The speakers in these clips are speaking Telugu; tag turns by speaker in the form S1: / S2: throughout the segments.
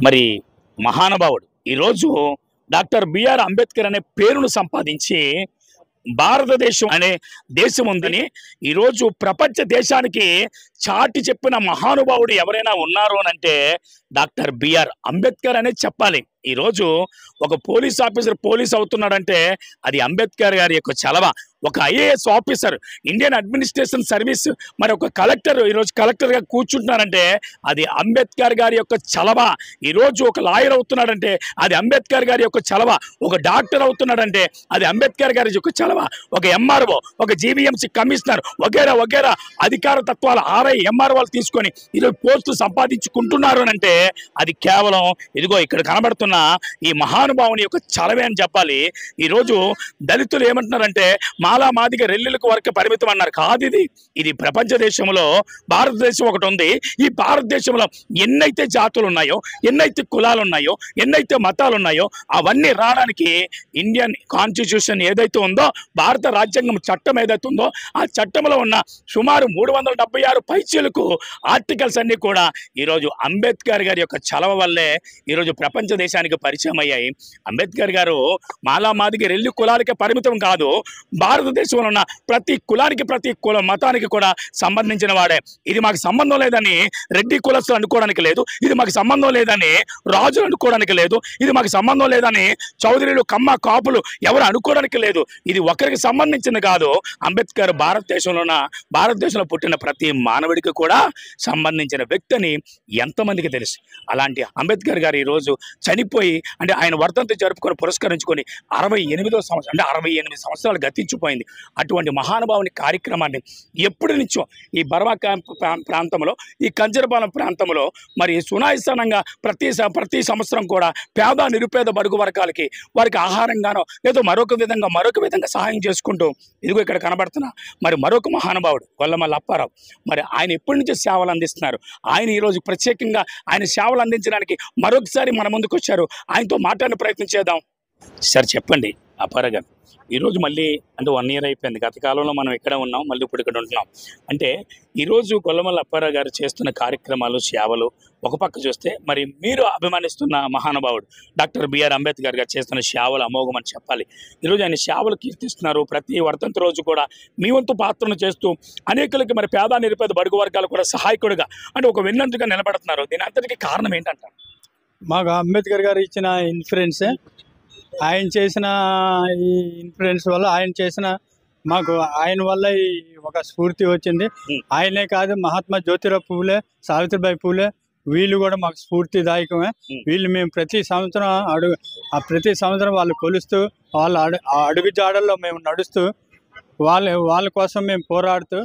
S1: మరి మహానుభావుడు ఈరోజు డాక్టర్ బిఆర్ అంబేద్కర్ అనే పేరును సంపాదించి భారతదేశం అనే దేశం ఉందని ఈరోజు ప్రపంచ దేశానికి చాటి చెప్పిన మహానుభావుడు ఎవరైనా ఉన్నారు అంటే డాక్టర్ బిఆర్ అంబేద్కర్ అనే చెప్పాలి. ఈరోజు ఒక పోలీస్ ఆఫీసర్ పోలీస్ అవుతున్నాడంటే అది అంబేద్కర్ గారి యొక్క చలవ. ఒక IAS officer Indian administration service మరి ఒక కలెక్టర్ ఈరోజు కలెక్టర్గా కూర్చుంటున్నారంటే అది అంబేద్కర్ గారి యొక్క చలవ. ఈరోజు ఒక లాయర్ అవుతున్నాడంటే అది అంబేద్కర్ గారి యొక్క చలవ. ఒక డాక్టర్ అవుతున్నాడంటే అది అంబేద్కర్ గారి యొక్క చలవ. ఒక ఎంఆర్ఓ, ఒక జీవీఎంసీ కమిషనర్ వగేరా వగేరా అధికార తత్వాల ఆర్ఐ ఎంఆర్ఓలు తీసుకొని ఈరోజు పోస్టులు సంపాదించుకుంటున్నారు అంటే అది కేవలం ఇదిగో ఇక్కడ కనబడుతున్న ఈ మహానుభావుని యొక్క చలవే అని చెప్పాలి. ఈరోజు దళితులు ఏమంటున్నారంటే మాలా మాదిగ రెల్లులకు వరకు పరిమితం అన్నారు. కాదు, ఇది ప్రపంచ దేశంలో భారతదేశం ఒకటి ఉంది. ఈ భారతదేశంలో ఎన్నైతే జాతులు ఉన్నాయో, ఎన్నైతే కులాలు ఉన్నాయో, ఎన్నైతే మతాలు ఉన్నాయో అవన్నీ రావడానికి ఇండియన్ కాన్స్టిట్యూషన్ ఏదైతే ఉందో, భారత రాజ్యాంగం చట్టం ఏదైతే ఉందో ఆ చట్టంలో ఉన్న సుమారు 376 పైచీలకు ఆర్టికల్స్ అన్ని కూడా ఈరోజు అంబేద్కర్ గారి యొక్క చలవ వల్లే ఈరోజు ప్రపంచ దేశానికి పరిచయం అయ్యాయి. అంబేద్కర్ గారు మాలా మాదిగ రెల్లి కులాలకే పరిమితం కాదు, భారతదేశంలో ఉన్న ప్రతి కులానికి ప్రతి కుల మతానికి కూడా సంబంధించిన వాడే. ఇది మాకు సంబంధం లేదని రెడ్డి కులస్తులు అనుకోవడానికి లేదు, ఇది మాకు సంబంధం లేదని రాజులు అనుకోవడానికి లేదు, ఇది మాకు సంబంధం లేదని చౌదరులు కమ్మ కాపులు ఎవరు అనుకోవడానికి లేదు. ఇది ఒకరికి సంబంధించింది కాదు. అంబేద్కర్ భారతదేశంలో పుట్టిన ప్రతి మానవుడికి కూడా సంబంధించిన వ్యక్తిని ఎంతమందికి తెలుసు. అలాంటి అంబేద్కర్ గారు ఈరోజు చనిపోయి అంటే ఆయన వర్ధంతి జరుపుకొని పురస్కరించుకొని 68వ సంవత్సరం అంటే 68 సంవత్సరాలు గతించిపోయింది. అటువంటి మహానుభావుని కార్యక్రమాన్ని ఎప్పటి నుంచో ఈ బర్మా క్యాంప్ ప్రాంతంలో, ఈ కంజరపాలెం ప్రాంతంలో మరి సునాయాసంగా ప్రతి సంవత్సరం కూడా పేద నిరుపేద బడుగు వర్గాలకి వారికి ఆహారంగానో లేదో మరొక విధంగా సహాయం చేసుకుంటూ ఇదిగో ఇక్కడ కనబడుతున్నా మరి మరొక మహానుభావుడు గొల్లమల్ల అప్పారావు. మరి ఆయన ఎప్పటి నుంచో సేవలు అందిస్తున్నారు. ఆయన ఈరోజు ప్రత్యేకంగా ఆయన సేవలు అందించడానికి మరొకసారి మన ముందుకు వచ్చారు. ఆయనతో మాట్లాడే ప్రయత్నం చేద్దాం. సార్ చెప్పండి, అప్పారావు గారు ఈరోజు మళ్ళీ అంటే 1 year అయిపోయింది. గత కాలంలో మనం ఇక్కడ ఉన్నాం, మళ్ళీ ఇప్పుడు ఇక్కడ ఉంటున్నాం. అంటే ఈరోజు గొల్లమల్ల అప్పారావు గారు చేస్తున్న కార్యక్రమాలు సేవలు ఒక పక్క చూస్తే మరి మీరు అభిమానిస్తున్న మహానుభావుడు డాక్టర్ బిఆర్ అంబేద్కర్ గారు చేస్తున్న సేవలు అమోఘం అని చెప్పాలి. ఈరోజు ఆయన సేవలు కీర్తిస్తున్నారు. ప్రతి వర్ధంతి రోజు కూడా మీ వంతు పాత్రను చేస్తూ అనేకులకి మరి పేద నిరుపేద బడుగు వర్గాలు కూడా సహాయకుడిగా అంటే ఒక వెన్నంటుగా నిలబడుతున్నారు. దీని అంతటికీ కారణం ఏంటంటారు?
S2: మాకు అంబేద్కర్ గారు ఇచ్చిన ఇన్ఫ్లుయెన్స్, ఆయన చేసిన ఈ ఇన్ఫ్లుయెన్స్ వల్ల మాకు ఆయన వల్ల ఈ ఒక స్ఫూర్తి వచ్చింది. ఆయనే కాదు, మహాత్మా జ్యోతిరావు పూలే, సావిత్రిబాయి పూలే వీళ్ళు కూడా మాకు స్ఫూర్తిదాయకమే. వీళ్ళు మేము ప్రతి సంవత్సరం వాళ్ళు కొలుస్తూ వాళ్ళ అడుగు జాడల్లో మేము నడుస్తూ వాళ్ళ కోసం మేము పోరాడుతూ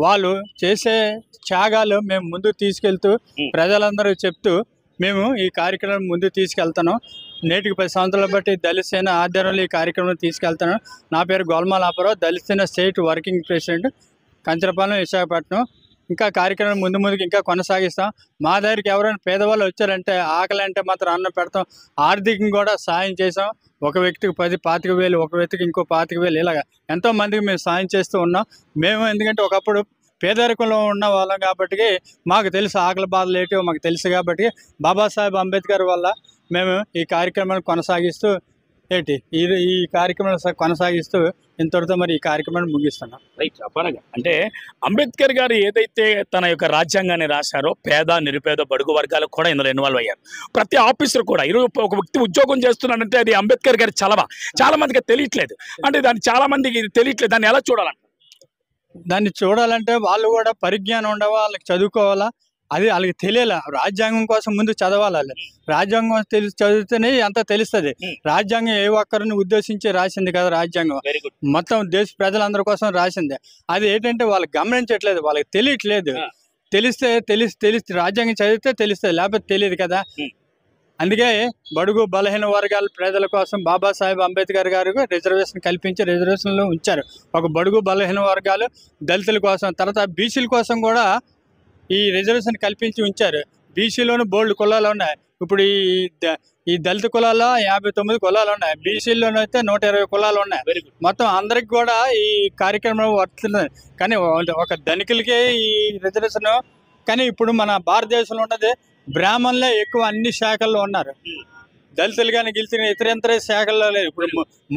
S2: వాళ్ళు చేసే త్యాగాలు మేము ముందుకు తీసుకెళ్తూ ప్రజలందరూ చెప్తూ మేము ఈ కార్యక్రమం ముందుకు తీసుకెళ్తాను. నేటికి 10 సంవత్సరాలు బట్టి దళిత సేన ఆధ్వర్యంలో ఈ కార్యక్రమం తీసుకెళ్తాను. నా పేరు గొల్లమల్ల అప్పారావు, దళిత సేన state working president, Kancharapalem, Visakhapatnam. ఇంకా కార్యక్రమం ముందుకు ఇంకా కొనసాగిస్తాం. మా దగ్గరికి ఎవరైనా పేదవాళ్ళు వచ్చారంటే ఆకలి అంటే మాత్రం అన్నం పెడతాం. ఆర్థికంగా కూడా సాయం చేసాం. ఒక వ్యక్తికి 10-25,000, ఒక వ్యక్తికి ఇంకో 25,000 ఇలాగా ఎంతోమందికి మేము సాయం చేస్తూ ఉన్నాం. మేము ఎందుకంటే ఒకప్పుడు పేదరికంలో ఉన్న వాళ్ళం కాబట్టి మాకు తెలుసు ఆకలి బాధలు ఏంటో మాకు తెలుసు కాబట్టి బాబాసాహెబ్ అంబేద్కర్ వల్ల మేము ఈ కార్యక్రమాన్ని కొనసాగిస్తూ ఈ కార్యక్రమాన్ని కొనసాగిస్తూ ఇంతటితో మరి ఈ కార్యక్రమాన్ని ముగిస్తున్నాం.
S1: రైట్ అప్పారావు, అంటే అంబేద్కర్ గారు ఏదైతే తన యొక్క రాజ్యాంగాన్ని రాశారో పేద నిరుపేద బడుగు వర్గాలకు కూడా ఇందులో ఇన్వాల్వ్ అయ్యారు. ప్రతి ఆఫీసర్ కూడా ఈరోజు ఒక వ్యక్తి ఉద్యోగం చేస్తున్నాడంటే అది అంబేద్కర్ గారి చలవ. చాలా మందికి తెలియట్లేదు, అంటే దాన్ని చాలా మందికి తెలియట్లేదు. దాన్ని ఎలా చూడాలంట?
S2: దాన్ని చూడాలంటే వాళ్ళు కూడా పరిజ్ఞానం ఉండవా, వాళ్ళకి చదువుకోవాలా, అది వాళ్ళకి తెలియాల. రాజ్యాంగం కోసం ముందు చదవాలి. రాజ్యాంగం చదివితేనే అంతా తెలుస్తుంది. రాజ్యాంగం ఏ ఒక్కరిని ఉద్దేశించి రాసింది కదా, రాజ్యాంగం మొత్తం దేశ ప్రజలందరి కోసం రాసిందే. అది ఏంటంటే వాళ్ళు గమనించట్లేదు, వాళ్ళకి తెలియట్లేదు. తెలిస్తే రాజ్యాంగం చదివితే తెలుస్తుంది, లేకపోతే తెలియదు కదా. అందుకే బడుగు బలహీన వర్గాల ప్రజల కోసం బాబాసాహెబ్ అంబేద్కర్ గారు రిజర్వేషన్ కల్పించి రిజర్వేషన్లో ఉంచారు. ఒక బడుగు బలహీన వర్గాలు దళితుల కోసం, తర్వాత బీసీల కోసం కూడా ఈ రిజర్వేషన్ కల్పించి ఉంచారు. బీసీలోనూ బోల్డ్ కులాలు ఉన్నాయి. ఇప్పుడు ఈ దళిత కులాల్లో 59 కులాలు ఉన్నాయి. బీసీలోనూ అయితే 120 కులాలు ఉన్నాయి. మొత్తం అందరికి కూడా ఈ కార్యక్రమం వర్తిస్తుంది. కానీ ఒక ధనికులకే ఈ రిజర్వేషన్. కానీ ఇప్పుడు మన భారతదేశంలో ఉన్నది బ్రాహ్మణులే ఎక్కువ అన్ని శాఖల్లో ఉన్నారు. దళితులు కానీ గెలిచిన ఇతర శాఖల్లో లేదు. ఇప్పుడు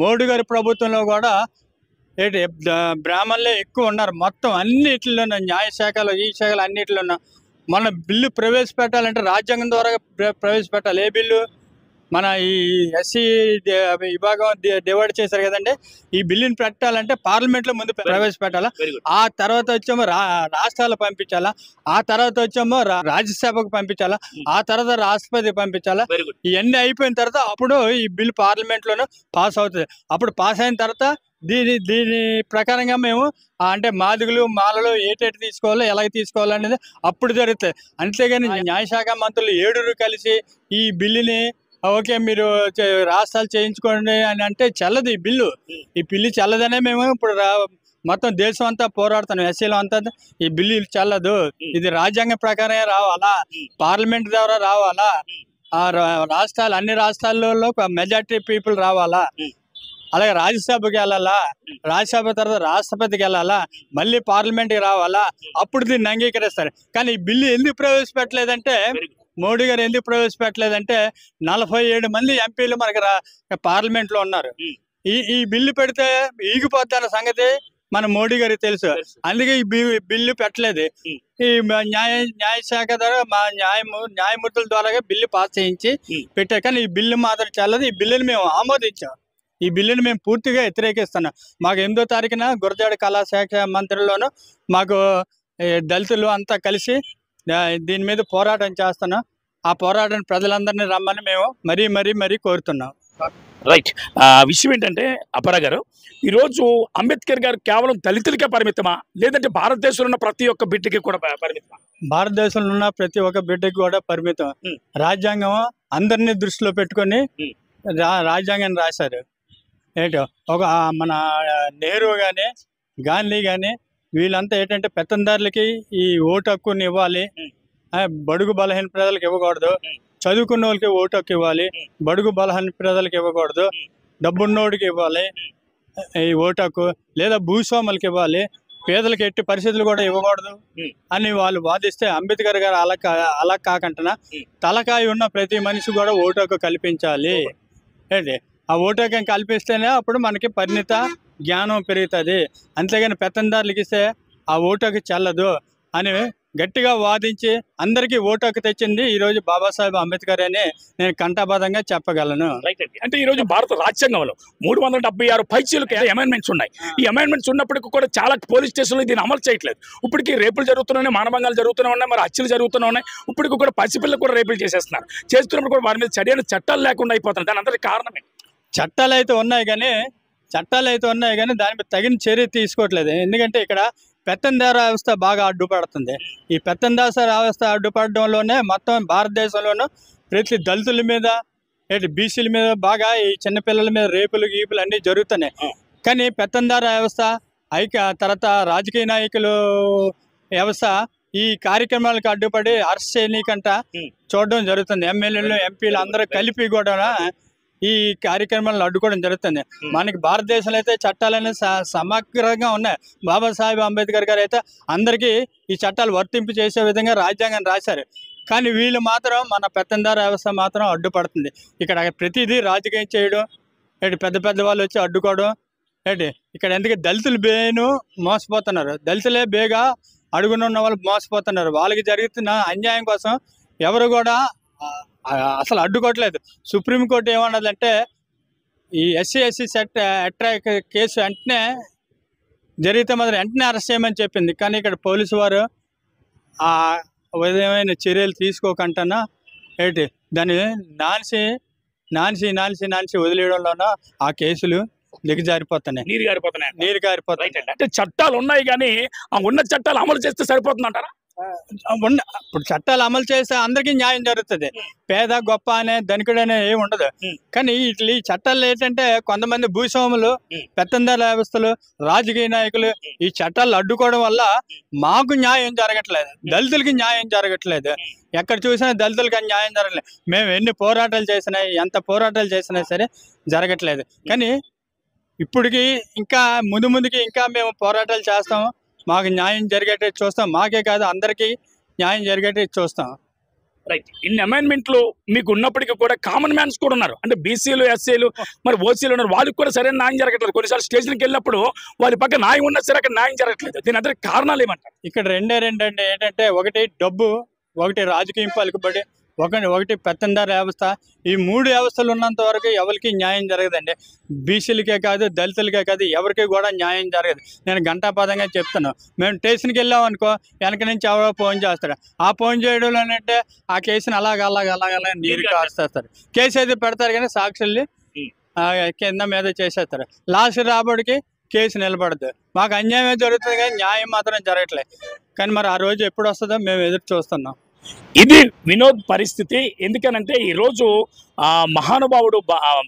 S2: మోడీ గారి ప్రభుత్వంలో కూడా ఏంటి బ్రాహ్మణులే ఎక్కువ ఉన్నారు. మొత్తం అన్నిటిలోనూ న్యాయ శాఖలో ఈ శాఖలు అన్నిటిలోనూ మన బిల్లు ప్రవేశపెట్టాలంటే రాజ్యాంగం ద్వారా ప్రవేశపెట్టాలి. ఏ బిల్లు? మన ఈ ఎస్సీ విభాగం డివైడ్ చేశారు కదండి. ఈ బిల్లుని పెట్టాలంటే పార్లమెంట్లో ముందు ప్రవేశపెట్టాలా, ఆ తర్వాత వచ్చేమో రాష్ట్రాలు పంపించాలా, ఆ తర్వాత వచ్చేమో రాజ్యసభకు పంపించాలా, ఆ తర్వాత రాష్ట్రపతి పంపించాలా. ఇవన్నీ అయిపోయిన తర్వాత అప్పుడు ఈ బిల్లు పార్లమెంట్లోనూ పాస్ అవుతుంది. అప్పుడు పాస్ అయిన తర్వాత దీని ప్రకారంగా మేము అంటే మాదిగులు మాలలు ఏటేటి తీసుకోవాలో ఎలాగ తీసుకోవాలో అనేది అప్పుడు జరుగుతుంది. అంతేగాని న్యాయశాఖ మంత్రులు 7 కలిసి ఈ బిల్లుని ఓకే మీరు రాష్ట్రాలు చేయించుకోండి అని అంటే చెల్లదు ఈ బిల్లు. ఈ బిల్లు చెల్లదనే మేము ఇప్పుడు మొత్తం దేశం అంతా పోరాడుతున్నాం. ఎస్సీలో అంతా ఈ బిల్లు చెల్లదు, ఇది రాజ్యాంగం ప్రకారమే రావాలా, పార్లమెంట్ ద్వారా రావాలా, ఆ రాష్ట్రాలు అన్ని రాష్ట్రాలలో మెజార్టీ పీపుల్ రావాలా, అలాగే రాజ్యసభకి వెళ్ళాలా, రాజ్యసభ తర్వాత రాష్ట్రపతికి వెళ్ళాలా, మళ్ళీ పార్లమెంట్కి రావాలా, అప్పుడు దీన్ని అంగీకరిస్తారు. కానీ ఈ బిల్లు ఎందుకు ప్రవేశపెట్టలేదంటే మోడీ గారు ఎందుకు ప్రవేశపెట్టలేదంటే 47 మంది ఎంపీలు మనకి పార్లమెంట్లో ఉన్నారు. ఈ బిల్లు పెడితే ఈగిపోతున్న సంగతి మన మోడీ గారికి తెలుసు. అందుకే ఈ బిల్లు పెట్టలేదు. ఈ న్యాయశాఖ ద్వారా మా న్యాయమూర్తుల ద్వారా బిల్లు పాస్ చేయించి పెట్టారు. కానీ ఈ బిల్లు మాత్రం చెల్లదు. ఈ బిల్లుని మేము ఆమోదించాం. ఈ బిల్లుని మేము పూర్తిగా వ్యతిరేకిస్తున్నాం. మాకు 8వ తారీఖున గురజాడ కళాశాఖ మంత్రిలోను మాకు దళితులు అంతా కలిసి దీని మీద పోరాటం చేస్తున్నాం. ఆ పోరాటాన్ని ప్రజలందరినీ రమ్మని మేము మరీ కోరుతున్నాం.
S1: రైట్. విషయం ఏంటంటే అపరా గారు, ఈరోజు అంబేద్కర్ గారు కేవలం దళితులకే పరిమితమా, లేదంటే భారతదేశంలో ఉన్న ప్రతి ఒక్క బిడ్డకి కూడా పరిమితమా?
S2: భారతదేశంలో ఉన్న ప్రతి ఒక్క బిడ్డకి కూడా పరిమితం. రాజ్యాంగం అందరినీ దృష్టిలో పెట్టుకొని రాజ్యాంగాన్ని రాశారు. ఏంటో ఒక మన నెహ్రూ కానీ గాంధీ కానీ వీళ్ళంతా ఏంటంటే పెత్తందారులకి ఈ ఓటు హక్కుని ఇవ్వాలి, బడుగు బలహీన ప్రజలకు ఇవ్వకూడదు, చదువుకున్న వాళ్ళకి ఓటు హక్కు ఇవ్వాలి, బడుగు బలహీన ప్రజలకు ఇవ్వకూడదు, డబ్బున్నోడికి ఇవ్వాలి ఈ ఓటు హక్కు, లేదా భూస్వాములకి ఇవ్వాలి, పేదలకు ఎట్టి పరిస్థితులు కూడా ఇవ్వకూడదు అని వాళ్ళు వాదిస్తే అంబేద్కర్ గారు అలా కాకుండా తలకాయ ఉన్న ప్రతి మనిషి కూడా ఓటు హక్కు కల్పించాలి. ఏంటి ఆ ఓటు హక్కు కల్పిస్తేనే అప్పుడు మనకి పరిణిత జ్ఞానం పెరుగుతుంది. అంతేగాని పెత్తందారులకి ఇస్తే ఆ ఓటు హక్కు చెల్లదు అని గట్టిగా వాదించి అందరికీ ఓటు హక్కు తెచ్చింది ఈరోజు బాబాసాహెబ్ అంబేద్కర్ అని నేను కంఠాబద్ధంగా చెప్పగలను.
S1: అంటే ఈరోజు భారత రాజ్యాంగంలో 376 పైచీలకు అమెండ్మెంట్స్ ఉన్నాయి. ఈ అమెండ్మెంట్స్ ఉన్నప్పటికీ కూడా చాలా పోలీస్ స్టేషన్లు దీన్ని అమలు చేయట్లేదు. ఇప్పటికీ రేపులు జరుగుతున్నాయి, మానభంగాలు జరుగుతూనే ఉన్నాయి, మరి హత్యలు జరుగుతూనే ఉన్నాయి. ఇప్పటికి కూడా పసిపిల్లలు కూడా రేపులు చేసేస్తున్నారు. చేస్తున్నప్పుడు కూడా వారి మీద సరైన చట్టాలు లేకుండా అయిపోతున్నాయి. దాని అందరికీ కారణమే
S2: చట్టాలు అయితే ఉన్నాయి కానీ దాని మీద తగిన చర్య తీసుకోవట్లేదు. ఎందుకంటే ఇక్కడ పెత్తందార వ్యవస్థ బాగా అడ్డుపడుతుంది. ఈ పెత్తందార వ్యవస్థ అడ్డుపడడంలోనే మొత్తం భారతదేశంలోనూ ప్రతి దళితుల మీద బీసీల మీద బాగా ఈ చిన్నపిల్లల మీద రేపులు గీపులు అన్నీ జరుగుతున్నాయి. కానీ పెత్తందార వ్యవస్థ తర్వాత రాజకీయ నాయకులు వ్యవస్థ ఈ కార్యక్రమాలకు అడ్డుపడి అరెస్ట్ చేయనీకంట చూడడం జరుగుతుంది. ఎమ్మెల్యేలు ఎంపీలు అందరూ కలిపి కూడా ఈ కార్యక్రమాలను అడ్డుకోవడం జరుగుతుంది. మనకి భారతదేశంలో అయితే చట్టాలన్నీ సమగ్రంగా ఉన్నాయి. బాబాసాహెబ్ అంబేద్కర్ గారు అయితే అందరికీ ఈ చట్టాలు వర్తింపు చేసే విధంగా రాజ్యాంగం రాశారు. కానీ వీళ్ళు మాత్రం మన పెత్తందార వ్యవస్థ మాత్రం అడ్డుపడుతుంది. ఇక్కడ ప్రతిదీ రాజకీయం చేయడం, పెద్ద వాళ్ళు వచ్చి అడ్డుకోవడం. ఇక్కడ ఎందుకు దళితులు బేను మోసపోతున్నారు, దళితులే బేగా అడుగునున్న వాళ్ళు మోసపోతున్నారు. వాళ్ళకి జరుగుతున్న అన్యాయం కోసం ఎవరు కూడా అసలు అడ్డుకోవట్లేదు. సుప్రీంకోర్టు ఏమన్నదంటే ఈ ఎస్సీ అట్రాక్ కేసు వెంటనే జరిగితే మాత్రం వెంటనే అరెస్ట్ చేయమని చెప్పింది. కానీ ఇక్కడ పోలీసు వారు ఆ విధమైన చర్యలు తీసుకోకుండా దాన్ని నాన్సి వదిలేయడంలోనూ ఆ కేసులు దిగజారిపోతున్నాయి, నీరు గారిపోతున్నాయి.
S1: అంటే చట్టాలు ఉన్నాయి కానీ ఆ ఉన్న చట్టాలు అమలు చేస్తే సరిపోతుందంటారా?
S2: ఇప్పుడు చట్టాలు అమలు చేస్తే అందరికీ న్యాయం జరుగుతుంది. పేద గొప్ప అనే ధనికుడనే ఏమి ఉండదు. కానీ ఈ చట్టాలు ఏంటంటే కొంతమంది భూస్వాములు, పెత్తందార వ్యవస్థలు, రాజకీయ నాయకులు ఈ చట్టాలు అడ్డుకోవడం వల్ల మాకు న్యాయం జరగట్లేదు, దళితులకి న్యాయం జరగట్లేదు. ఎక్కడ చూసినా దళితులకి న్యాయం జరగలేదు. మేము ఎన్ని పోరాటాలు చేసినా, ఎంత పోరాటాలు చేసినా సరే జరగట్లేదు. కానీ ఇప్పటికి ఇంకా ముందుకి ఇంకా మేము పోరాటాలు చేస్తాము. మాకు న్యాయం జరిగేటట్టు చూస్తాం. మాకే కాదు అందరికీ న్యాయం జరిగేటట్టు చూస్తాం.
S1: రైట్. ఇన్ని అమైన్మెంట్లు మీకు ఉన్నప్పటికీ కూడా కామన్ మ్యాన్స్ కూడా ఉన్నారు, అంటే బీసీలు, ఎస్సీలు, మరి ఓసీలు ఉన్నారు. వాళ్ళకి కూడా సరైన న్యాయం జరగట్లేదు. కొన్నిసార్లు స్టేషన్కి వెళ్ళినప్పుడు వాళ్ళ పక్క న్యాయం ఉన్నా సరే అక్కడ న్యాయం జరగట్లేదు. దీని అందరికి కారణాలు ఏమంటారు?
S2: ఇక్కడ రెండు అంటే ఏంటంటే, ఒకటి డబ్బు, ఒకటి రాజకీయం పలుకుబడి, ఒకటి పెత్తందారి వ్యవస్థ. ఈ 3 వ్యవస్థలు ఉన్నంత వరకు ఎవరికి న్యాయం జరగదండి. బీసీలకే కాదు, దళితులకే కాదు, ఎవరికి కూడా న్యాయం జరగదు. నేను ఘంటాపదంగా చెప్తాను. మేము స్టేషన్కి వెళ్ళాం అనుకో, వెనక నుంచి ఎవరో ఫోన్ చేస్తాడు. ఆ ఫోన్ చేయడం అంటే ఆ కేసుని అలాగ నీరు కాస్తారు. కేసు అయితే పెడతారు కానీ సాక్షుల్ని కింద మీద చేసేస్తారు. లాస్ట్ రాబడికి కేసు నిలబడదు. మాకు అన్యాయం జరుగుతుంది కానీ న్యాయం మాత్రం జరగట్లేదు. కానీ మరి ఆ రోజు ఎప్పుడు వస్తుందో మేము ఎదురు చూస్తున్నాం.
S1: ఇది వినోద్ పరిస్థితి. ఎందుకనంటే ఈరోజు మహానుభావుడు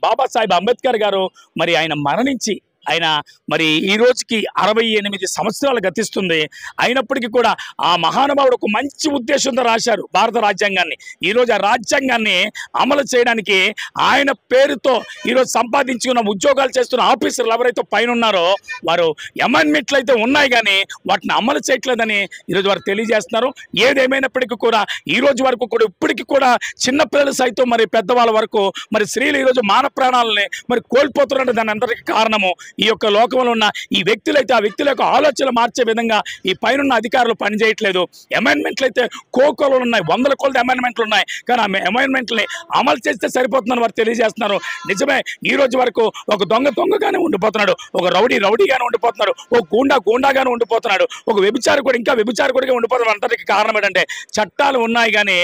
S1: బాబాసాహెబ్ అంబేద్కర్ గారు మరి ఆయన మరణించి ఆయన మరి ఈ రోజుకి 68 సంవత్సరాలు గతిస్తుంది. అయినప్పటికీ కూడా ఆ మహానుభావుడు ఒక మంచి ఉద్దేశంతో రాశారు భారత రాజ్యాంగాన్ని. ఈరోజు ఆ రాజ్యాంగాన్ని అమలు చేయడానికి ఆయన పేరుతో ఈరోజు సంపాదించుకున్న ఉద్యోగాలు చేస్తున్న ఆఫీసర్లు ఎవరైతే పైన ఉన్నారో వారు అమెండ్మెంట్లు అయితే ఉన్నాయి కానీ వాటిని అమలు చేయట్లేదని ఈరోజు వారు తెలియజేస్తున్నారు. ఏదేమైనప్పటికీ కూడా ఈ రోజు వరకు కూడా ఇప్పటికీ కూడా చిన్నపిల్లలు సైతం మరి పెద్దవాళ్ళ వరకు మరి స్త్రీలు ఈరోజు మాన ప్రాణాలని మరి కోల్పోతున్నారు. దాని అందరికీ కారణము ఈ యొక్క లోకంలో ఉన్న ఈ వ్యక్తులైతే ఆ వ్యక్తుల యొక్క ఆలోచనలు మార్చే విధంగా ఈ పైన అధికారులు పనిచేయట్లేదు. అమెండ్మెంట్లు అయితే కోకోలు ఉన్నాయి, 100 కొలది అమెండ్మెంట్లు ఉన్నాయి. కానీ ఆ అమెండ్మెంట్ని అమలు చేస్తే సరిపోతుందని వారు తెలియజేస్తున్నారు. నిజమే, ఈ రోజు వరకు ఒక దొంగగానే ఉండిపోతున్నాడు, ఒక రౌడీగానే ఉండిపోతున్నాడు, ఒక గూండాగానే ఉండిపోతున్నాడు, ఒక వ్యభిచారకుడు ఇంకా వ్యభిచారకుడిగా ఉండిపోతున్నాడు. అంతటికి కారణం ఏంటంటే చట్టాలు ఉన్నాయి కానీ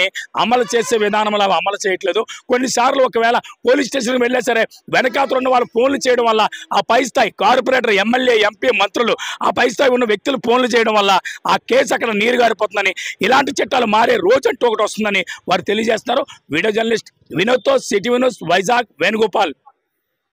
S1: అమలు చేసే విధానంలో అవి అమలు చేయట్లేదు. కొన్నిసార్లు ఒకవేళ పోలీస్ స్టేషన్కి వెళ్ళా సరే వెనకాతలు ఉన్న వాళ్ళు ఫోన్లు చేయడం వల్ల ఆ పై స్థాయి కార్పొరేటర్, ఎమ్మెల్యే, ఎంపీ, మంత్రులు ఆ పై స్థాయి ఉన్న వ్యక్తులు ఫోన్లు చేయడం వల్ల ఆ కేసు అక్కడ నీరు గారిపోతుందని, ఇలాంటి చట్టాలు మారే రోజంటూ ఒకటి వస్తుందని వారు తెలియజేస్తున్నారు. వీడియో జర్నలిస్ట్ వినోద్తో సిటీ న్యూస్ వైజాగ్ వేణుగోపాల్.